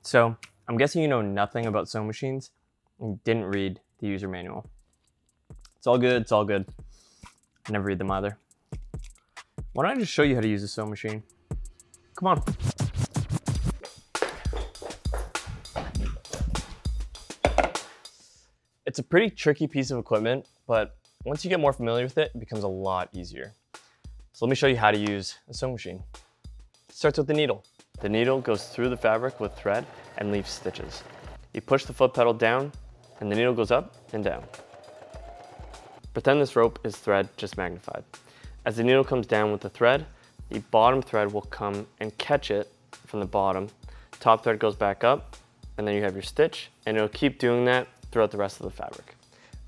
So I'm guessing you know nothing about sewing machines and didn't read the user manual. It's all good, it's all good. I never read them either. Why don't I just show you how to use a sewing machine? Come on. It's a pretty tricky piece of equipment, but once you get more familiar with it, it becomes a lot easier. So let me show you how to use a sewing machine. It starts with the needle. The needle goes through the fabric with thread and leaves stitches. You push the foot pedal down and the needle goes up and down. Pretend this rope is thread just magnified. As the needle comes down with the thread, the bottom thread will come and catch it from the bottom. Top thread goes back up and then you have your stitch, and it'll keep doing that throughout the rest of the fabric.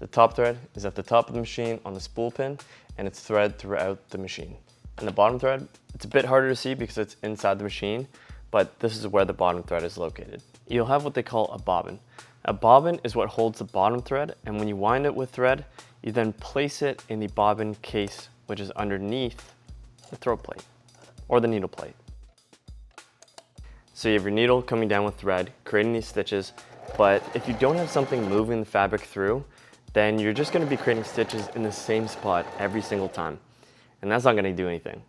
The top thread is at the top of the machine on the spool pin, and it's thread throughout the machine. And the bottom thread, it's a bit harder to see because it's inside the machine, but this is where the bottom thread is located. You'll have what they call a bobbin. A bobbin is what holds the bottom thread, and when you wind it with thread, you then place it in the bobbin case, which is underneath the throat plate or the needle plate. So you have your needle coming down with thread, creating these stitches, but if you don't have something moving the fabric through, then you're just going to be creating stitches in the same spot every single time. And that's not going to do anything.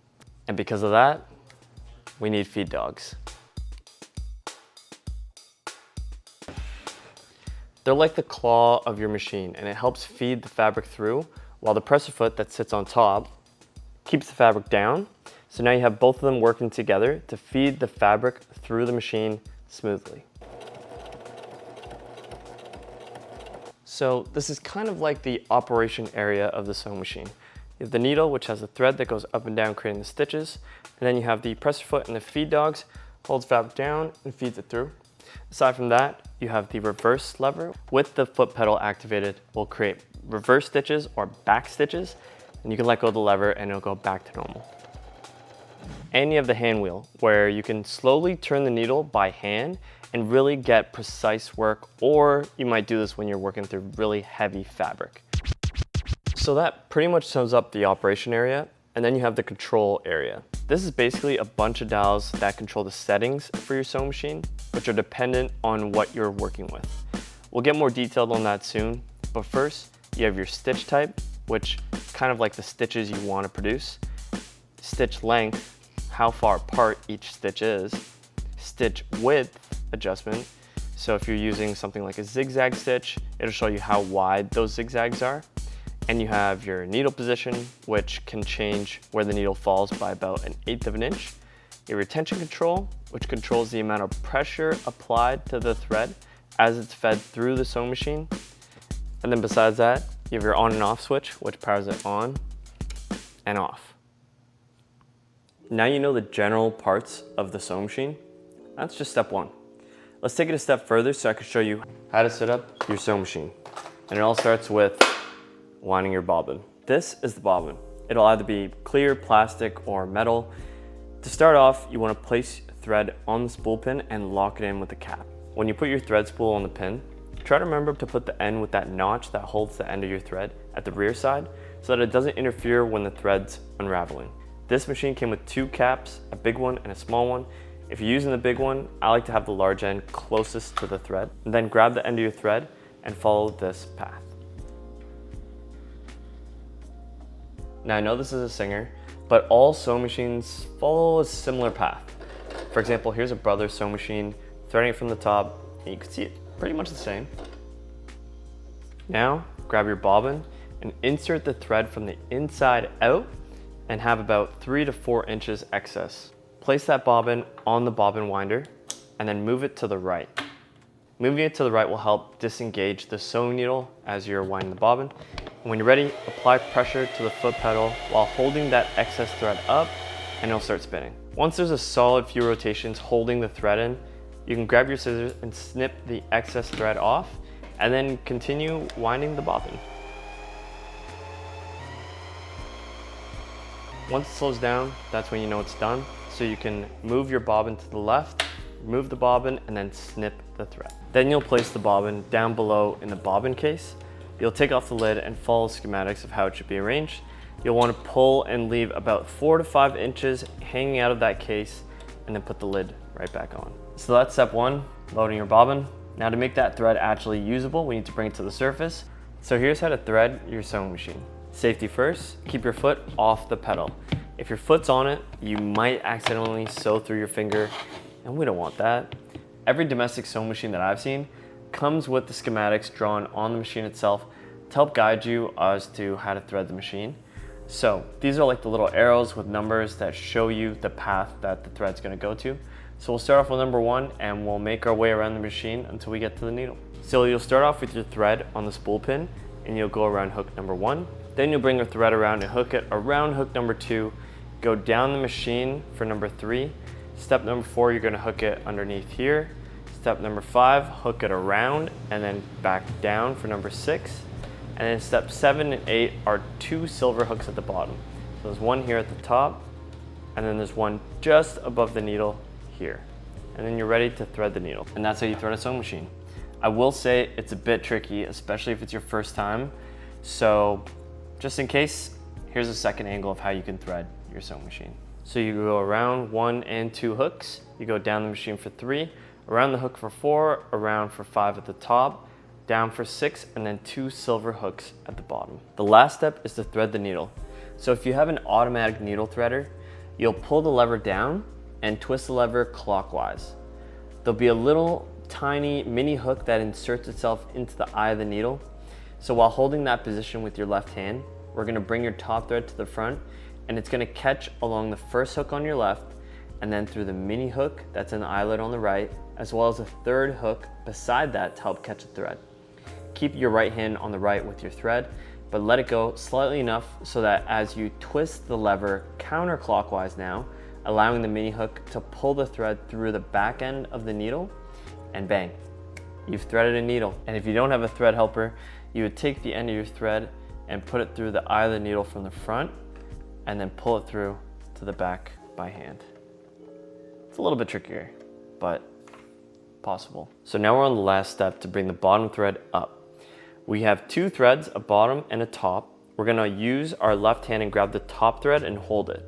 And because of that, we need feed dogs. They're like the claw of your machine, and it helps feed the fabric through, while the presser foot that sits on top keeps the fabric down. So now you have both of them working together to feed the fabric through the machine smoothly. So this is kind of like the operation area of the sewing machine. You have the needle, which has a thread that goes up and down creating the stitches, and then you have the presser foot and the feed dogs, holds fabric down and feeds it through. Aside from that, you have the reverse lever. With the foot pedal activated, will create reverse stitches or back stitches, and you can let go of the lever and it'll go back to normal. And you have the hand wheel, where you can slowly turn the needle by hand and really get precise work, or you might do this when you're working through really heavy fabric. So that pretty much sums up the operation area, and then you have the control area. This is basically a bunch of dials that control the settings for your sewing machine, which are dependent on what you're working with. We'll get more detailed on that soon, but first you have your stitch type, which is kind of like the stitches you want to produce. Stitch length, how far apart each stitch is. Stitch width adjustment, so if you're using something like a zigzag stitch, it'll show you how wide those zigzags are. And you have your needle position, which can change where the needle falls by about 1/8 of an inch. Your retention control, which controls the amount of pressure applied to the thread as it's fed through the sewing machine. And then besides that, you have your on and off switch, which powers it on and off. Now you know the general parts of the sewing machine. That's just step one. Let's take it a step further so I can show you how to set up your sewing machine. And it all starts with winding your bobbin. This is the bobbin. It'll either be clear, plastic, or metal. To start off, you want to place thread on the spool pin and lock it in with a cap. When you put your thread spool on the pin, try to remember to put the end with that notch that holds the end of your thread at the rear side so that it doesn't interfere when the thread's unraveling. This machine came with 2 caps, a big one and a small one. If you're using the big one, I like to have the large end closest to the thread, and then grab the end of your thread and follow this path. Now I know this is a Singer, but all sewing machines follow a similar path. For example, here's a Brothers sewing machine, threading it from the top, and you can see it pretty much the same. Now, grab your bobbin and insert the thread from the inside out and have about 3 to 4 inches excess. Place that bobbin on the bobbin winder and then move it to the right. Moving it to the right will help disengage the sewing needle as you're winding the bobbin. And when you're ready, apply pressure to the foot pedal while holding that excess thread up, and it'll start spinning. Once there's a solid few rotations holding the thread in, you can grab your scissors and snip the excess thread off, and then continue winding the bobbin. Once it slows down, that's when you know it's done. So you can move your bobbin to the left, remove the bobbin, and then snip the thread. Then you'll place the bobbin down below in the bobbin case. You'll take off the lid and follow schematics of how it should be arranged. You'll want to pull and leave about 4 to 5 inches hanging out of that case, and then put the lid right back on. So that's step one. Loading your bobbin. Now to make that thread actually usable, we need to bring it to the surface. So here's how to thread your sewing machine. Safety first, keep your foot off the pedal. If your foot's on it, you might accidentally sew through your finger, and we don't want that. Every domestic sewing machine that I've seen comes with the schematics drawn on the machine itself to help guide you as to how to thread the machine. So these are like the little arrows with numbers that show you the path that the thread's gonna go to. So we'll start off with number 1 and we'll make our way around the machine until we get to the needle. So you'll start off with your thread on the spool pin and you'll go around hook number 1. Then you'll bring your thread around and hook it around hook number 2. Go down the machine for number 3. Step number 4, you're gonna hook it underneath here. Step number 5, hook it around and then back down for number 6. And then step 7 and 8 are 2 silver hooks at the bottom. So there's one here at the top and then there's one just above the needle here. And then you're ready to thread the needle. And that's how you thread a sewing machine. I will say it's a bit tricky, especially if it's your first time. So just in case, here's a second angle of how you can thread your sewing machine. So you go around 1 and 2 hooks, you go down the machine for 3, around the hook for 4, around for 5 at the top, down for 6, and then 2 silver hooks at the bottom. The last step is to thread the needle. So if you have an automatic needle threader, you'll pull the lever down and twist the lever clockwise. There'll be a little tiny mini hook that inserts itself into the eye of the needle. So while holding that position with your left hand, we're gonna bring your top thread to the front and it's gonna catch along the first hook on your left and then through the mini hook that's in the eyelet on the right, as well as a third hook beside that to help catch the thread. Keep your right hand on the right with your thread, but let it go slightly enough so that as you twist the lever counterclockwise now, allowing the mini hook to pull the thread through the back end of the needle, and bang, you've threaded a needle. And if you don't have a thread helper, you would take the end of your thread and put it through the eye of the needle from the front and then pull it through to the back by hand. It's a little bit trickier, but possible. So now we're on the last step to bring the bottom thread up. We have 2 threads, a bottom and a top. We're gonna use our left hand and grab the top thread and hold it.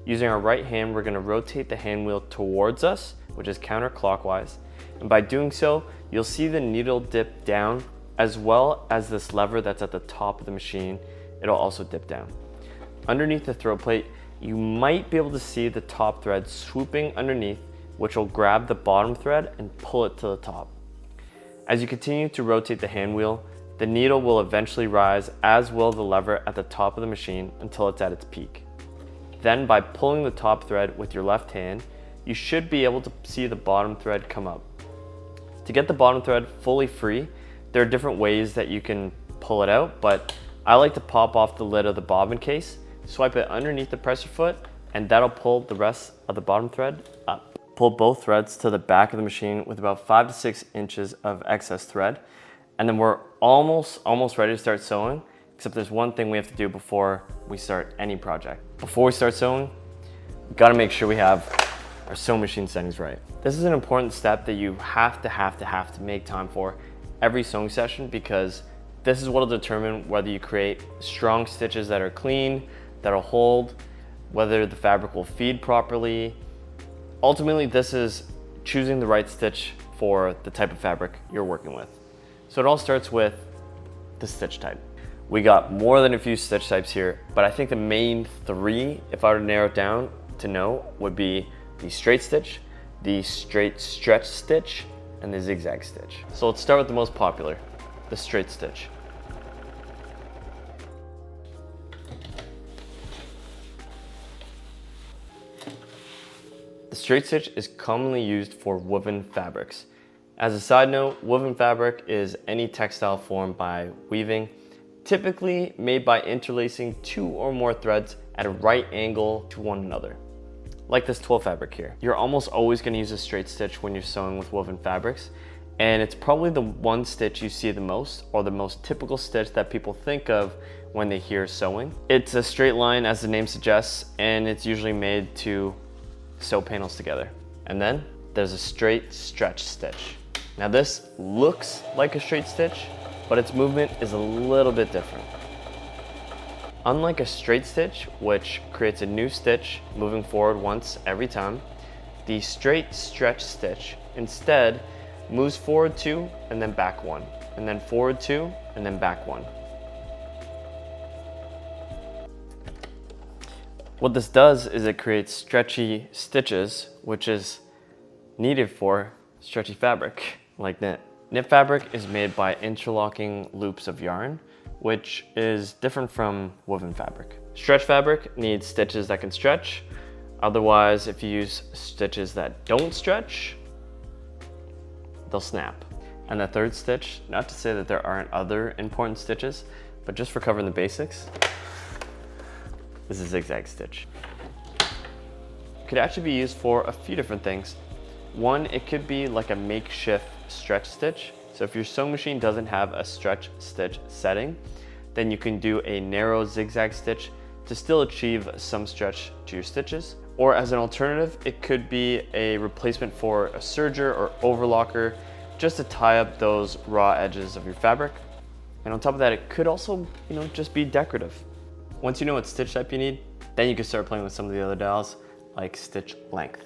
Using our right hand, we're gonna rotate the hand wheel towards us, which is counterclockwise. And by doing so, you'll see the needle dip down as well as this lever that's at the top of the machine. It'll also dip down. Underneath the throw plate, you might be able to see the top thread swooping underneath, which will grab the bottom thread and pull it to the top. As you continue to rotate the hand wheel, the needle will eventually rise, as will the lever at the top of the machine until it's at its peak. Then by pulling the top thread with your left hand, you should be able to see the bottom thread come up. To get the bottom thread fully free, there are different ways that you can pull it out, but I like to pop off the lid of the bobbin case, swipe it underneath the presser foot, and that'll pull the rest of the bottom thread up. Pull both threads to the back of the machine with about 5 to 6 inches of excess thread, and then we're almost ready to start sewing. Except there's one thing we have to do before we start any project. Before we start sewing, we gotta make sure we have our sewing machine settings right. This is an important step that you have to make time for every sewing session, because this is what will determine whether you create strong stitches that are clean, that'll hold, whether the fabric will feed properly. Ultimately, this is choosing the right stitch for the type of fabric you're working with. So it all starts with the stitch type. We got more than a few stitch types here, but I think the main 3, if I were to narrow it down to know, would be the straight stitch, the straight stretch stitch, and the zigzag stitch. So let's start with the most popular, the straight stitch. The straight stitch is commonly used for woven fabrics. As a side note, woven fabric is any textile formed by weaving, typically made by interlacing 2 or more threads at a right angle to one another. Like this twill fabric here. You're almost always gonna use a straight stitch when you're sewing with woven fabrics, and it's probably the one stitch you see the most, or the most typical stitch that people think of when they hear sewing. It's a straight line, as the name suggests, and it's usually made to sew panels together. And then there's a straight stretch stitch. Now this looks like a straight stitch, but its movement is a little bit different. Unlike a straight stitch, which creates a new stitch moving forward once every time, the straight stretch stitch instead moves forward 2 and then back 1, and then forward 2 and then back 1. What this does is it creates stretchy stitches, which is needed for stretchy fabric like knit. Knit fabric is made by interlocking loops of yarn, which is different from woven fabric. Stretch fabric needs stitches that can stretch. Otherwise, if you use stitches that don't stretch, they'll snap. And the third stitch, not to say that there aren't other important stitches, but just for covering the basics, is a zigzag stitch. It could actually be used for a few different things. One, it could be like a makeshift stretch stitch. So if your sewing machine doesn't have a stretch stitch setting, then you can do a narrow zigzag stitch to still achieve some stretch to your stitches. Or as an alternative, it could be a replacement for a serger or overlocker, just to tie up those raw edges of your fabric. And on top of that, it could also, just be decorative. Once you know what stitch type you need, then you can start playing with some of the other dials, like stitch length.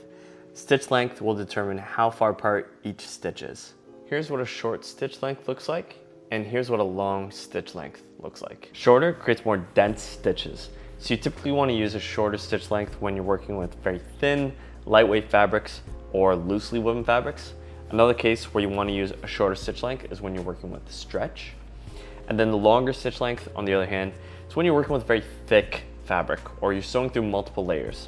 Stitch length will determine how far apart each stitch is. Here's what a short stitch length looks like, and here's what a long stitch length looks like. Shorter creates more dense stitches. So you typically want to use a shorter stitch length when you're working with very thin, lightweight fabrics or loosely woven fabrics. Another case where you want to use a shorter stitch length is when you're working with stretch. And then the longer stitch length, on the other hand, is when you're working with very thick fabric or you're sewing through multiple layers.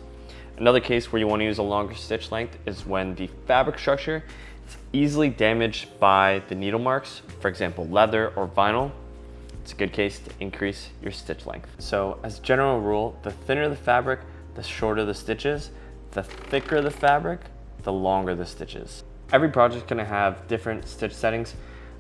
Another case where you want to use a longer stitch length is when the fabric structure is easily damaged by the needle marks, for example, leather or vinyl. It's a good case to increase your stitch length. So as a general rule, the thinner the fabric, the shorter the stitches. The thicker the fabric, the longer the stitches. Every project is going to have different stitch settings,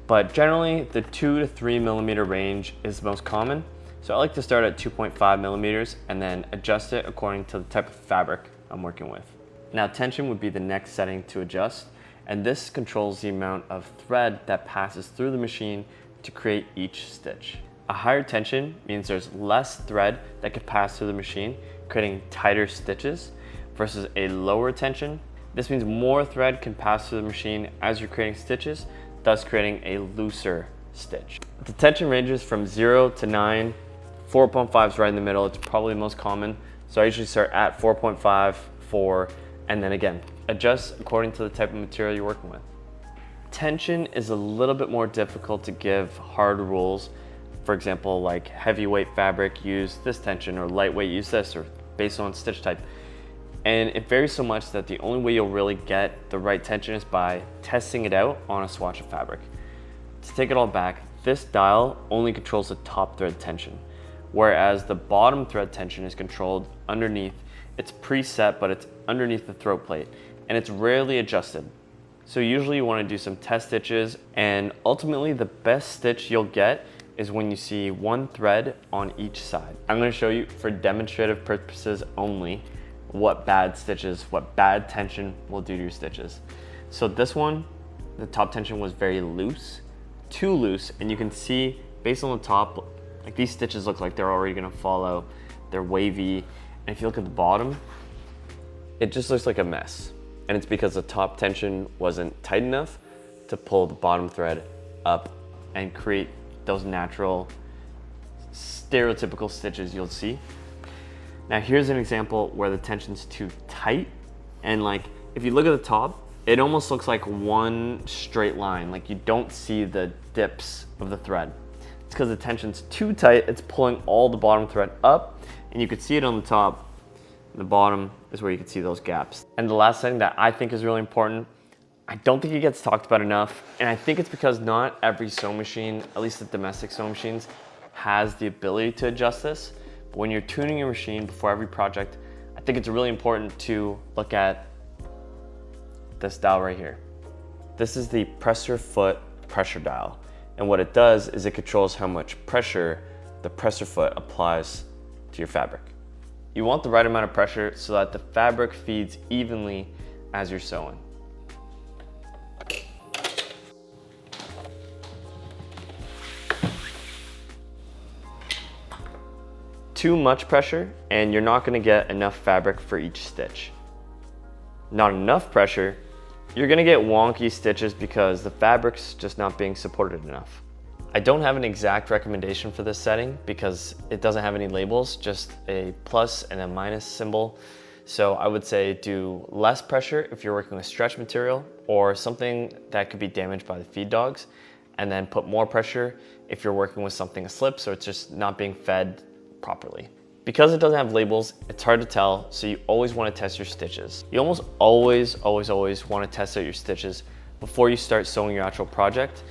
but generally the 2 to 3 millimeter range is the most common. So I like to start at 2.5 millimeters and then adjust it according to the type of fabric I'm working with. Now tension would be the next setting to adjust, and this controls the amount of thread that passes through the machine to create each stitch. A higher tension means there's less thread that could pass through the machine, creating tighter stitches, versus a lower tension. This means more thread can pass through the machine as you're creating stitches, thus creating a looser stitch. The tension ranges from 0 to 9. 4.5 is right in the middle. It's probably the most common. So I usually start at 4.5, 4, and then again, adjust according to the type of material you're working with. Tension is a little bit more difficult to give hard rules. For example, like heavyweight fabric, use this tension, or lightweight, use this, or based on stitch type. And it varies so much that the only way you'll really get the right tension is by testing it out on a swatch of fabric. To take it all back, this dial only controls the top thread tension, whereas the bottom thread tension is controlled underneath. It's preset, but it's underneath the throat plate, and it's rarely adjusted. So usually you want to do some test stitches, and ultimately the best stitch you'll get is when you see one thread on each side. I'm going to show you, for demonstrative purposes only, what bad tension will do to your stitches. So this one, the top tension was very loose, too loose, and you can see based on the top, like these stitches look like they're already gonna fall out. They're wavy. And if you look at the bottom, it just looks like a mess. And it's because the top tension wasn't tight enough to pull the bottom thread up and create those natural, stereotypical stitches you'll see. Now here's an example where the tension's too tight, and like if you look at the top, it almost looks like one straight line, like you don't see the dips of the thread. It's because the tension's too tight, it's pulling all the bottom thread up, and you can see it on the top. The bottom is where you can see those gaps. And the last thing that I think is really important, I don't think it gets talked about enough, and I think it's because not every sewing machine, at least the domestic sewing machines, has the ability to adjust this. But when you're tuning your machine before every project, I think it's really important to look at this dial right here. This is the presser foot pressure dial. And what it does is it controls how much pressure the presser foot applies to your fabric. You want the right amount of pressure so that the fabric feeds evenly as you're sewing. Too much pressure and you're not going to get enough fabric for each stitch. Not enough pressure you're gonna get wonky stitches because the fabric's just not being supported enough. I don't have an exact recommendation for this setting because it doesn't have any labels, just a plus and a minus symbol. So I would say do less pressure if you're working with stretch material or something that could be damaged by the feed dogs, and then put more pressure if you're working with something asleep, so it's just not being fed properly. Because it doesn't have labels, it's hard to tell, so you always want to test your stitches. You almost always want to test out your stitches before you start sewing your actual project.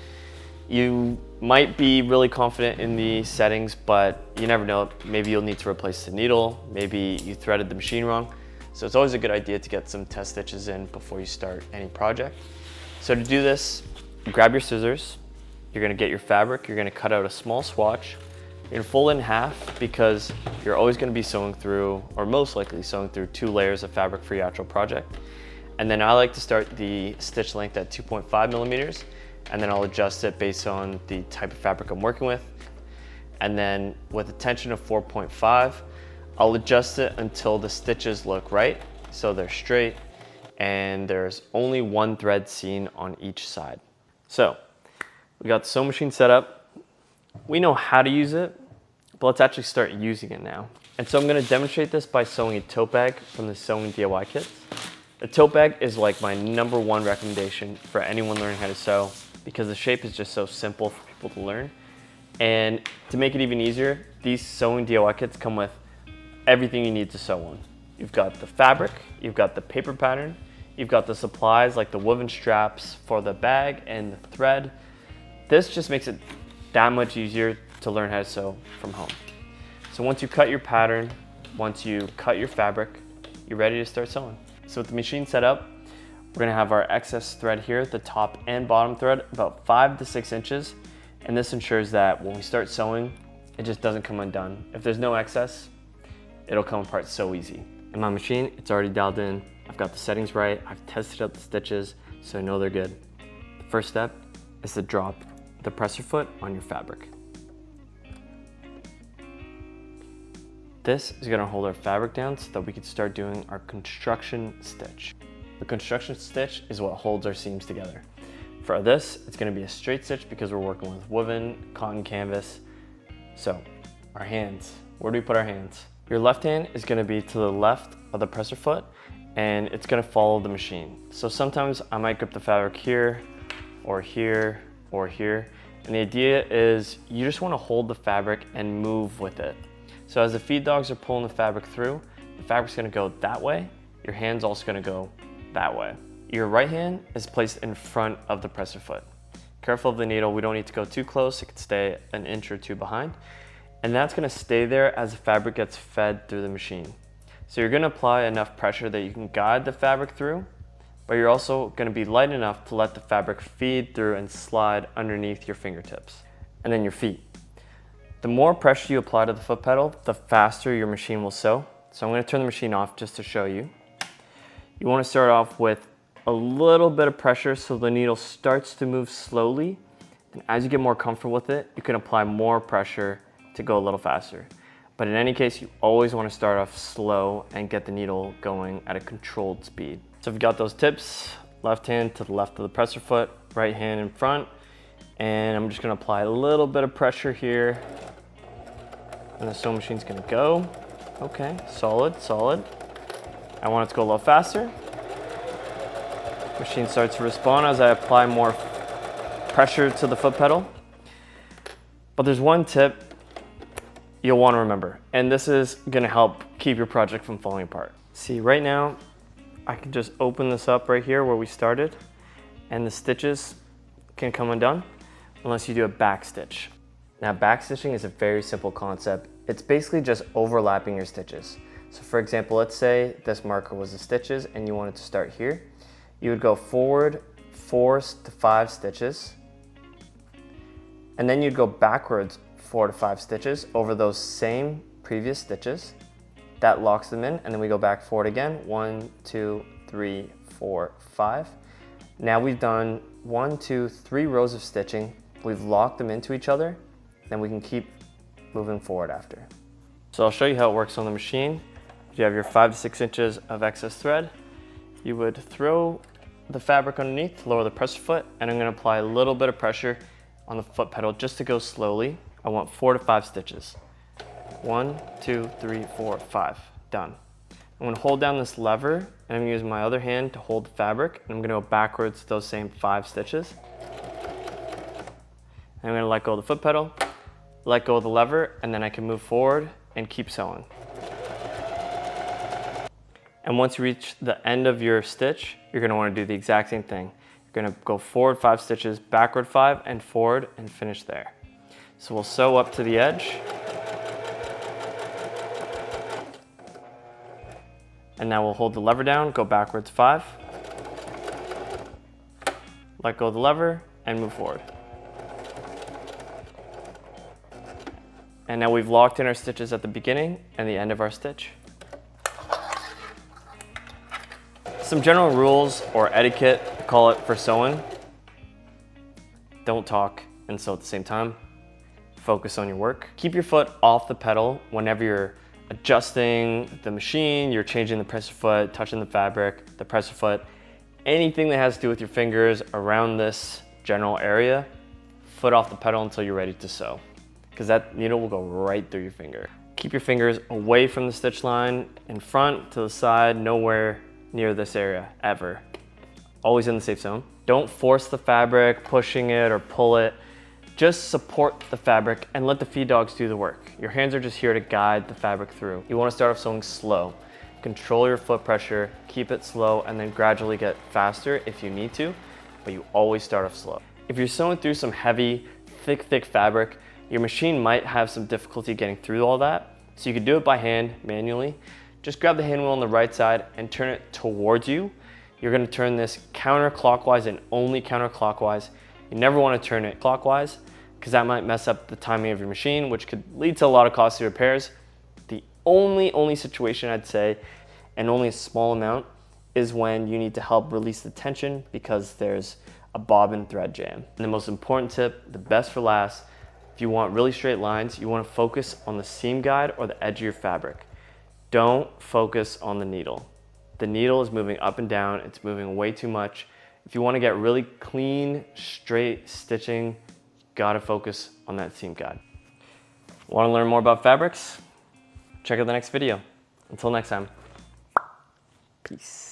You might be really confident in the settings, but you never know. Maybe you'll need to replace the needle, maybe you threaded the machine wrong. So it's always a good idea to get some test stitches in before you start any project. So to do this, grab your scissors, you're gonna get your fabric, you're gonna cut out a small swatch, you're gonna fold it in half because you're always gonna be sewing through, or most likely sewing through 2 layers of fabric for your actual project. And then I like to start the stitch length at 2.5 millimeters, and then I'll adjust it based on the type of fabric I'm working with. And then with a tension of 4.5, I'll adjust it until the stitches look right, so they're straight, and there's only 1 thread seen on each side. So, we got the sewing machine set up. We know how to use it, but let's actually start using it now. And so I'm gonna demonstrate this by sewing a tote bag from the Sewing DIY kits. The tote bag is like my #1 recommendation for anyone learning how to sew because the shape is just so simple for people to learn. And to make it even easier, these Sewing DIY kits come with everything you need to sew on. You've got the fabric, you've got the paper pattern, you've got the supplies like the woven straps for the bag and the thread. This just makes it that much easier to learn how to sew from home. So once you cut your pattern, once you cut your fabric, you're ready to start sewing. So with the machine set up, we're gonna have our excess thread here, the top and bottom thread, about 5 to 6 inches. And this ensures that when we start sewing, it just doesn't come undone. If there's no excess, it'll come apart so easy. In my machine, it's already dialed in. I've got the settings right. I've tested out the stitches, so I know they're good. The first step is to drop the presser foot on your fabric. This is gonna hold our fabric down so that we can start doing our construction stitch. The construction stitch is what holds our seams together. For this, it's gonna be a straight stitch because we're working with woven, cotton canvas. So, our hands, where do we put our hands? Your left hand is gonna be to the left of the presser foot and it's gonna follow the machine. So sometimes I might grip the fabric here, or here, or here. And the idea is you just wanna hold the fabric and move with it. So as the feed dogs are pulling the fabric through, the fabric's gonna go that way, your hand's also gonna go that way. Your right hand is placed in front of the presser foot. Careful of the needle, we don't need to go too close, it could stay an inch or 2 behind. And that's gonna stay there as the fabric gets fed through the machine. So you're gonna apply enough pressure that you can guide the fabric through, but you're also gonna be light enough to let the fabric feed through and slide underneath your fingertips. And then your feet. The more pressure you apply to the foot pedal, the faster your machine will sew. So I'm gonna turn the machine off just to show you. You wanna start off with a little bit of pressure so the needle starts to move slowly. And as you get more comfortable with it, you can apply more pressure to go a little faster. But in any case, you always want to start off slow and get the needle going at a controlled speed. So if you got those tips, left hand to the left of the presser foot, right hand in front, and I'm just going to apply a little bit of pressure here, and the sewing machine's going to go. Okay, solid, solid. I want it to go a little faster. Machine starts to respond as I apply more pressure to the foot pedal. But there's one tip you'll want to remember, and this is going to help keep your project from falling apart. See, right now I can just open this up right here where we started, and the stitches can come undone unless you do a back stitch. Now, back stitching is a very simple concept. It's basically just overlapping your stitches. So for example, let's say this marker was the stitches and you wanted to start here. You would go forward 4 to 5 stitches, and then you'd go backwards 4 to 5 stitches over those same previous stitches. That locks them in, and then we go back forward again. 1, 2, 3, 4, 5. Now we've done 1, 2, 3 rows of stitching. We've locked them into each other. Then we can keep moving forward after. So I'll show you how it works on the machine. You have your 5 to 6 inches of excess thread. You would throw the fabric underneath, lower the presser foot, and I'm gonna apply a little bit of pressure on the foot pedal just to go slowly. I want 4 to 5 stitches. 1, 2, 3, 4, 5, done. I'm gonna hold down this lever and I'm gonna use my other hand to hold the fabric, and I'm gonna go backwards those same 5 stitches. And I'm gonna let go of the foot pedal, let go of the lever, and then I can move forward and keep sewing. And once you reach the end of your stitch, you're gonna wanna do the exact same thing. You're gonna go forward 5 stitches, backward 5, and forward, and finish there. So we'll sew up to the edge. And now we'll hold the lever down, go backwards 5, let go of the lever, and move forward. And now we've locked in our stitches at the beginning and the end of our stitch. Some general rules or etiquette, call it, for sewing. Don't talk and sew at the same time. Focus on your work. Keep your foot off the pedal whenever you're adjusting the machine, you're changing the presser foot, touching the fabric, the presser foot, anything that has to do with your fingers around this general area, foot off the pedal until you're ready to sew, because that needle will go right through your finger. Keep your fingers away from the stitch line, in front, to the side, nowhere near this area, ever. Always in the safe zone. Don't force the fabric, pushing it or pull it. Just support the fabric and let the feed dogs do the work. Your hands are just here to guide the fabric through. You want to start off sewing slow. Control your foot pressure, keep it slow, and then gradually get faster if you need to, but you always start off slow. If you're sewing through some heavy, thick fabric, your machine might have some difficulty getting through all that, so you could do it by hand, manually. Just grab the hand wheel on the right side and turn it towards you. You're gonna turn this counterclockwise and only counterclockwise. You never wanna turn it clockwise, because that might mess up the timing of your machine, which could lead to a lot of costly repairs. The only situation I'd say, and only a small amount, is when you need to help release the tension because there's a bobbin thread jam. And the most important tip, the best for last, if you want really straight lines, you wanna focus on the seam guide or the edge of your fabric. Don't focus on the needle. The needle is moving up and down, it's moving way too much. If you wanna get really clean, straight stitching, gotta focus on that seam guide. Wanna learn more about fabrics? Check out the next video. Until next time, peace.